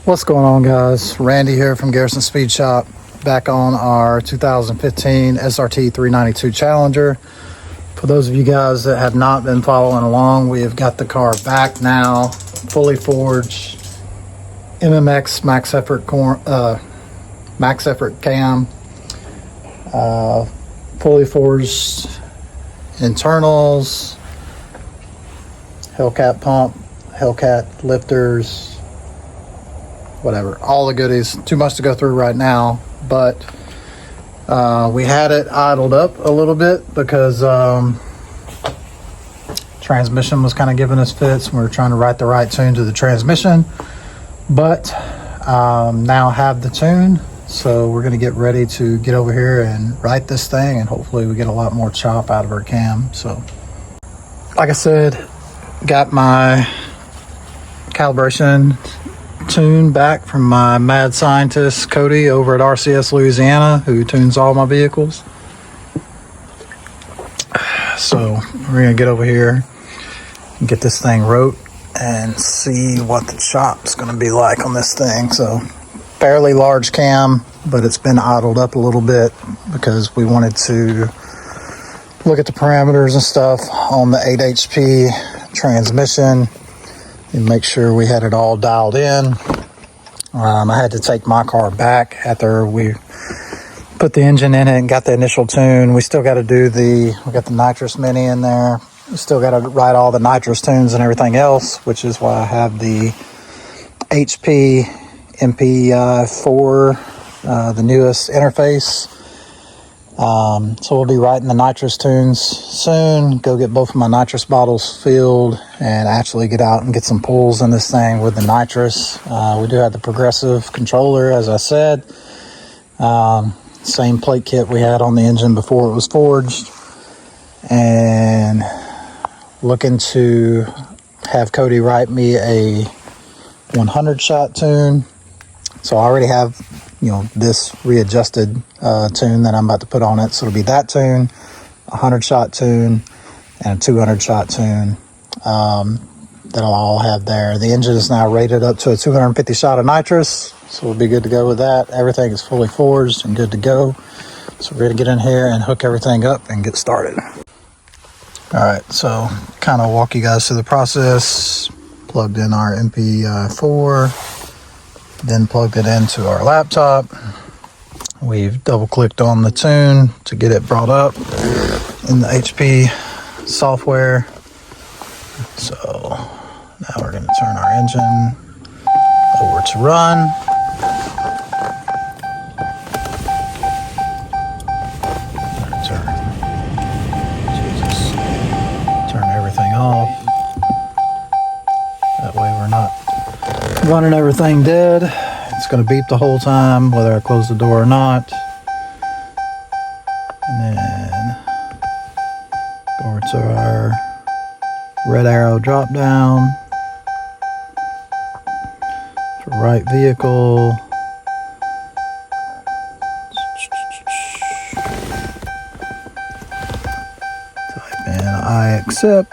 What's going on, guys? Randy here from Garrison Speed Shop, back on our 2015 SRT 392 Challenger. For those of you guys that have not been following along, we have got the car back now, fully forged, MMX Max Effort cam, fully forged internals, Hellcat pump, Hellcat lifters, whatever, all the goodies. Too much to go through right now, but we had it idled up a little bit because transmission was kind of giving us fits. We were trying to write the right tune to the transmission, but now have the tune, so we're going to get ready to get over here and write this thing, and hopefully we get a lot more chop out of our cam. So like I said, got my calibration tune back from my mad scientist Cody over at RCS Louisiana, who tunes all my vehicles. So we're gonna get over here and get this thing wrote and see what the chop's gonna be like on this thing. So fairly large cam, but it's been idled up a little bit because we wanted to look at the parameters and stuff on the 8 HP transmission and make sure we had it all dialed in. I had to take my car back after we put the engine in it and got the initial tune. We still got to do we got the nitrous mini in there. We still got to write all the nitrous tunes and everything else, which is why I have the HP MP4, the newest interface. So we'll be writing the nitrous tunes soon. Go get both of my nitrous bottles filled and actually get out and get some pulls in this thing with the nitrous. We do have the progressive controller, as I said. Same plate kit we had on the engine before it was forged. And looking to have Cody write me a 100 shot tune. So I already have, this readjusted tune that I'm about to put on it. So it'll be that tune, a 100 shot tune, and a 200 shot tune. That'll all have there. The engine is now rated up to a 250 shot of nitrous, so we'll be good to go with that. Everything is fully forged and good to go. So we're going to get in here and hook everything up and get started. All right, so kind of walk you guys through the process. Plugged in our MP4. Then plugged it into our laptop. We've double clicked on the tune to get it brought up in the HP software. So now we're going to turn our engine over to run. Turn everything off. That way we're not running everything dead. It's going to beep the whole time whether I close the door or not. And then go over to our red arrow drop down for right vehicle. Type in I accept,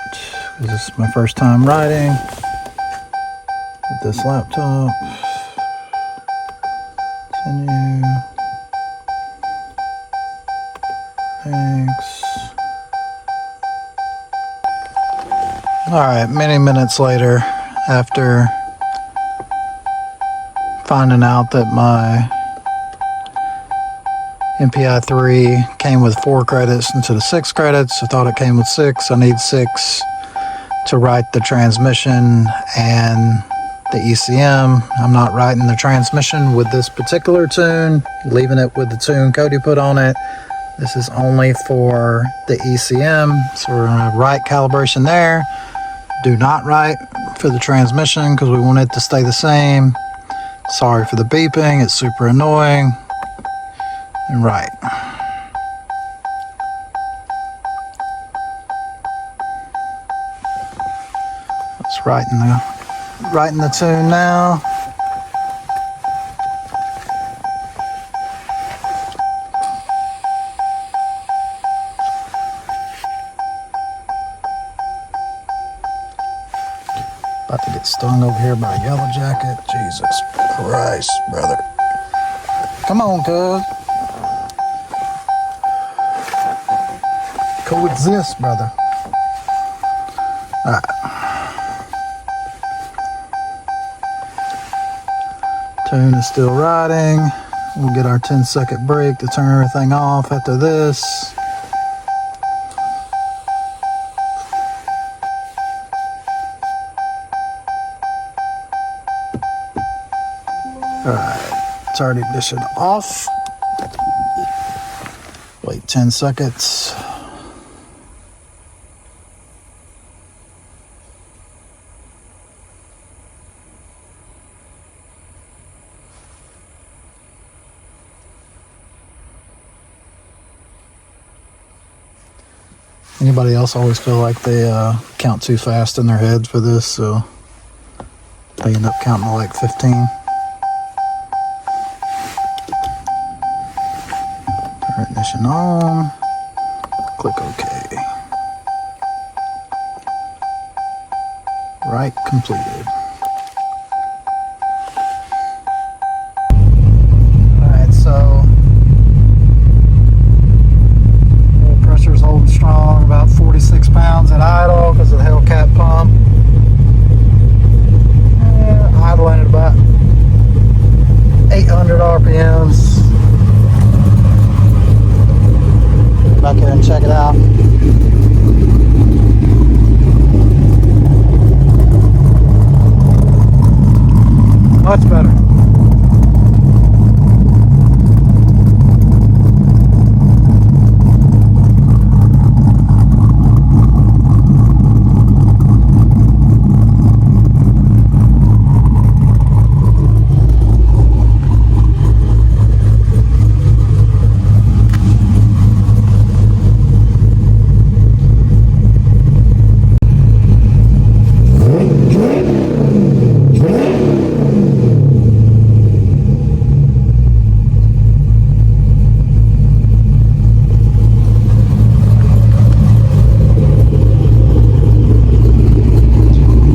because this is my first time riding with this laptop. Continue. Thanks. Alright, many minutes later, after finding out that my MPI3 came with 4 credits instead of 6 credits, I thought it came with 6. I need 6 to write the transmission and the ECM. I'm not writing the transmission with this particular tune, leaving it with the tune Cody put on it. This is only for the ECM, so we're going to write calibration there. Do not write for the transmission because we want it to stay the same. Sorry for the beeping, it's super annoying. And write. Let's write in the tune now. About to get stung over here by a yellow jacket. Jesus Christ, brother. Come on, cuz. Coexist, brother. Alright. Tune is still riding. We'll get our 10-second break to turn everything off after this. Alright, turn ignition off. Wait 10 seconds. Anybody else always feel like they count too fast in their heads for this, so they end up counting to like 15. Turn ignition on. Click OK. Right completed. Alright, so pressure's holding strong, about 46 pounds at idle because of the Hellcat pump. Idling at about 800 RPMs. Back here and check it out. Much better.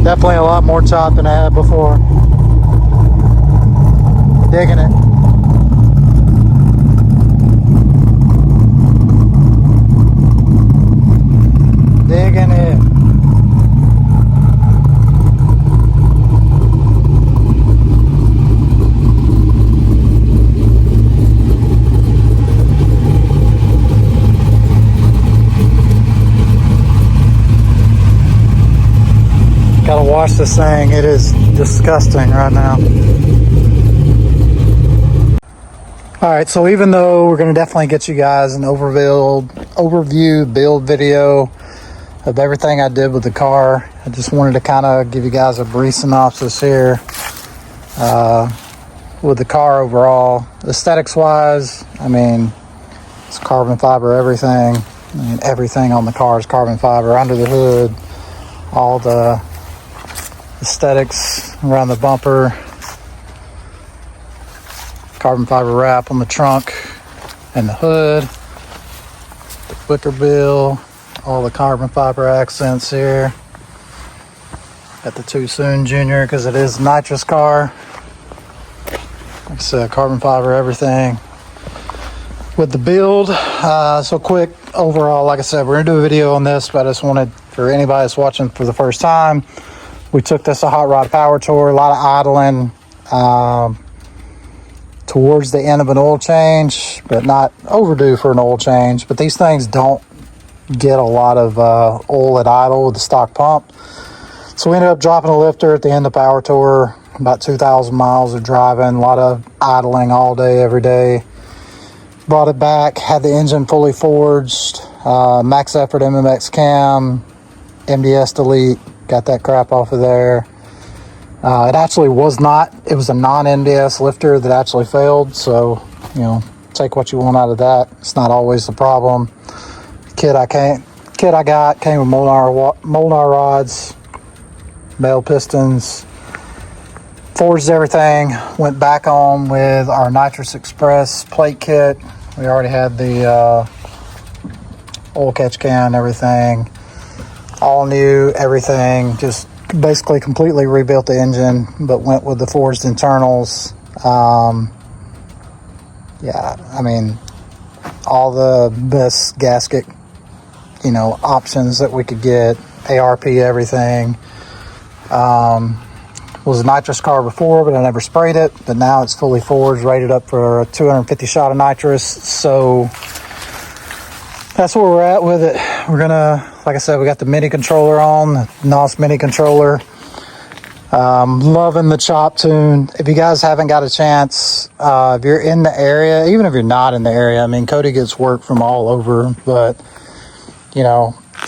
Definitely a lot more top than I had before. Digging it. Digging it. Gotta wash this thing. It is disgusting right now. Alright, so even though we're going to definitely get you guys an overview build video of everything I did with the car, I just wanted to kind of give you guys a brief synopsis here with the car overall. Aesthetics wise, I mean, it's carbon fiber everything. I mean, everything on the car is carbon fiber under the hood. All the aesthetics around the bumper, carbon fiber wrap on the trunk and the hood, the wicker bill, all the carbon fiber accents here. Got the Too Soon Junior because it is a nitrous car. Like I said, carbon fiber everything. With the build, so quick overall, like I said, we're gonna do a video on this, but I just wanted, for anybody that's watching for the first time, we took this a hot rod power tour, a lot of idling towards the end of an oil change, but not overdue for an oil change. But these things don't get a lot of oil at idle with the stock pump. So we ended up dropping a lifter at the end of the power tour, about 2,000 miles of driving, a lot of idling all day, every day. Brought it back, had the engine fully forged, Max Effort MMX cam, MDS delete. Got that crap off of there. It actually was not, it was a non-MDS lifter that actually failed. So, you know, take what you want out of that. It's not always the problem. Kit I got came with Molnar rods, male pistons, forged everything, went back on with our Nitrous Express plate kit. We already had the oil catch can, everything. All new, everything, just basically completely rebuilt the engine, but went with the forged internals. Yeah, I mean, all the best gasket, options that we could get, ARP, everything. Was a nitrous car before, but I never sprayed it. But now it's fully forged, rated up for a 250 shot of nitrous. So that's where we're at with it. We're gonna, like I said, we got the mini controller on, the NOS mini controller. Loving the chop tune. If you guys haven't got a chance, if you're in the area, even if you're not in the area, I mean, Cody gets work from all over, but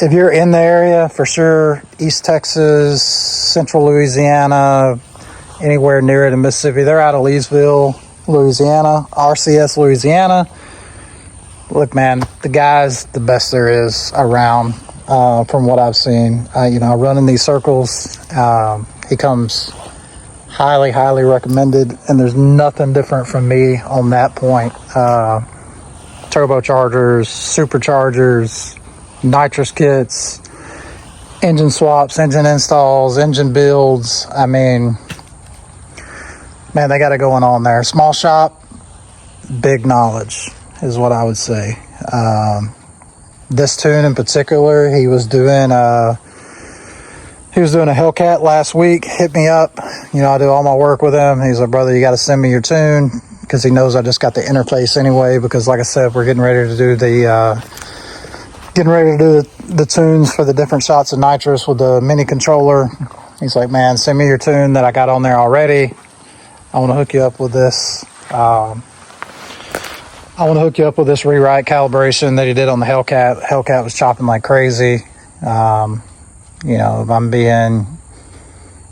if you're in the area, for sure, East Texas, Central Louisiana, anywhere near it in Mississippi, they're out of Leesville, Louisiana, RCS, Louisiana. Look, man, the guy's the best there is around, from what I've seen. Running these circles, he comes highly, highly recommended, and there's nothing different from me on that point. Turbochargers, superchargers, nitrous kits, engine swaps, engine installs, engine builds. I mean, man, they got it going on there. Small shop, big knowledge is what I would say. This tune in particular, he was doing a Hellcat last week. Hit me up. I do all my work with him. He's like, brother, you got to send me your tune, because he knows I just got the interface anyway. Because like I said, we're getting ready to do the tunes for the different shots of nitrous with the mini controller. He's like, man, send me your tune that I got on there already. I want to hook you up with this. I want to hook you up with this rewrite calibration that he did on the Hellcat. Hellcat was chopping like crazy. If I'm being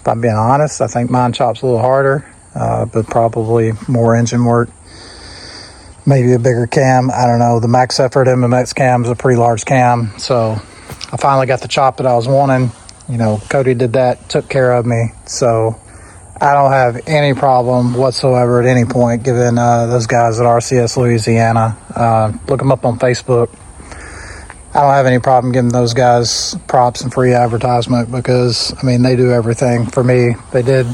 honest, I think mine chops a little harder, but probably more engine work. Maybe a bigger cam. I don't know. The Max Effort MMX cam is a pretty large cam. So I finally got the chop that I was wanting. Cody did that, took care of me. So I don't have any problem whatsoever at any point giving those guys at RCS Louisiana. Look them up on Facebook. I don't have any problem giving those guys props and free advertisement, because, I mean, they do everything for me. They did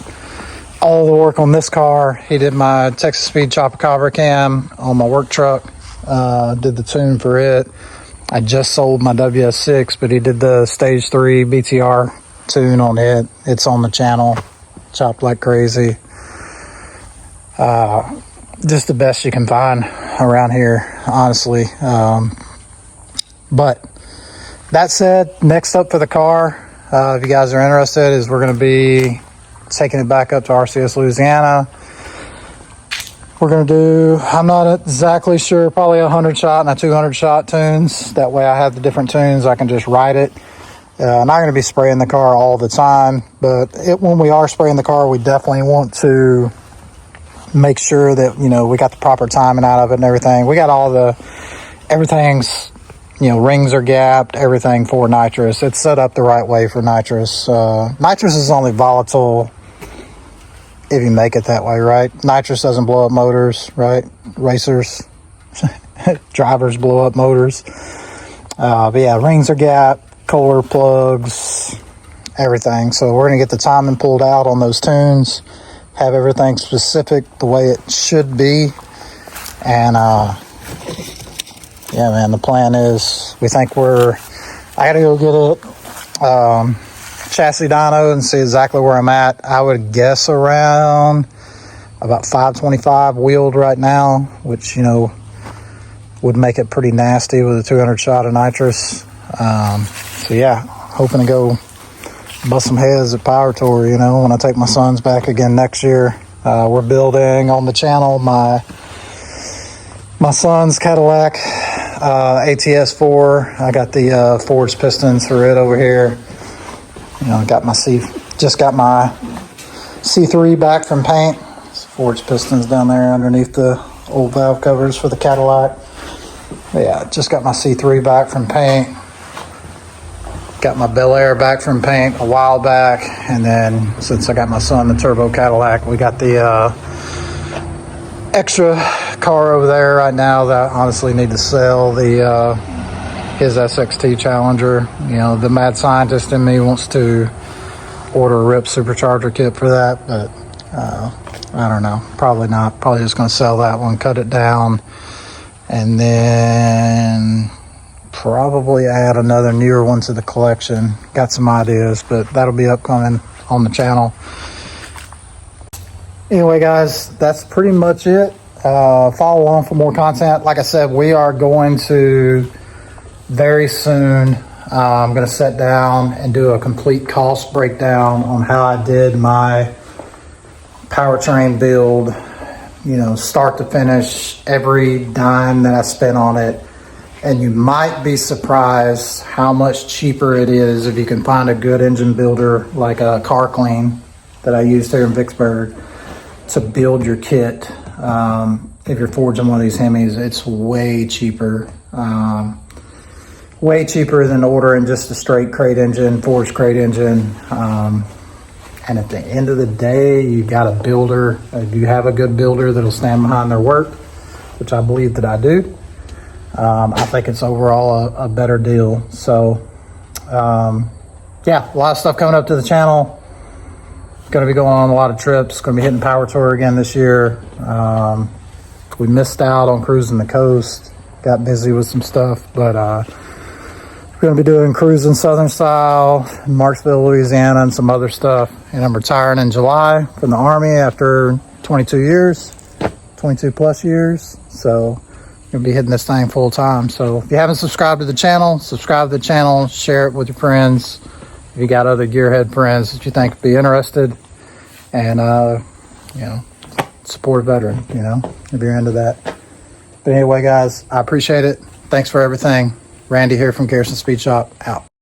all the work on this car. He did my Texas Speed Chopper cam on my work truck. Did the tune for it. I just sold my WS6, but he did the Stage 3 BTR tune on it. It's on the channel. Chopped like crazy. Just the best you can find around here, honestly. But that said, next up for the car, if you guys are interested, is we're going to be taking it back up to RCS Louisiana. We're going to do, I'm not exactly sure, probably a 100 shot and a 200 shot tunes. That way I have the different tunes, I can just write it. I'm not going to be spraying the car all the time, but when we are spraying the car, we definitely want to make sure that, we got the proper timing out of it and everything. We got everything's, rings are gapped, everything for nitrous. It's set up the right way for nitrous. Nitrous is only volatile if you make it that way, right? Nitrous doesn't blow up motors, right? Racers, drivers blow up motors. But yeah, rings are gapped, Kohler plugs, everything. So we're going to get the timing pulled out on those tunes, have everything specific the way it should be. And yeah, man, the plan is, I gotta go get it chassis dyno and see exactly where I'm at. I would guess around about 525 wheeled right now, which, would make it pretty nasty with a 200 shot of nitrous. So yeah, hoping to go bust some heads at Power Tour, when I take my sons back again next year. We're building on the channel my son's Cadillac ATS4. I got the forged pistons for it over here. Got my C3 back from paint. It's forged pistons down there underneath the old valve covers for the Cadillac. But yeah, just got my C3 back from paint. Got my Bel Air back from paint a while back, and then since I got my son the turbo Cadillac, we got the extra car over there right now that I honestly need to sell, his SXT Challenger. The mad scientist in me wants to order a RIP supercharger kit for that, but I don't know, probably not. Probably just going to sell that one, cut it down, and then probably add another newer one to the collection. Got some ideas, but that'll be upcoming on the channel. Anyway, guys, that's pretty much it. Follow on for more content. Like I said, we are going to very soon, I'm going to sit down and do a complete cost breakdown on how I did my powertrain build, you know, start to finish, every dime that I spent on it. And you might be surprised how much cheaper it is if you can find a good engine builder like a Car Clean that I used here in Vicksburg to build your kit. If you're forging one of these Hemis, it's way cheaper. Way cheaper than ordering just a straight crate engine, forged crate engine. And at the end of the day, you got a builder. You have a good builder that'll stand behind their work, which I believe that I do. I think it's overall a better deal. So, yeah, a lot of stuff coming up to the channel. Going to be going on a lot of trips. Going to be hitting Power Tour again this year. We missed out on cruising the coast. Got busy with some stuff, but we're going to be doing cruising Southern style in Marksville, Louisiana, and some other stuff. And I'm retiring in July from the Army after 22 plus years. So I'm going to be hitting this thing full time. So if you haven't subscribed to the channel, subscribe to the channel, share it with your friends. If you got other gearhead friends that you think would be interested, and you know, support a veteran, you know, if you're into that. But anyway, guys, I appreciate it. Thanks for everything. Randy here from Garrison Speed Shop, out.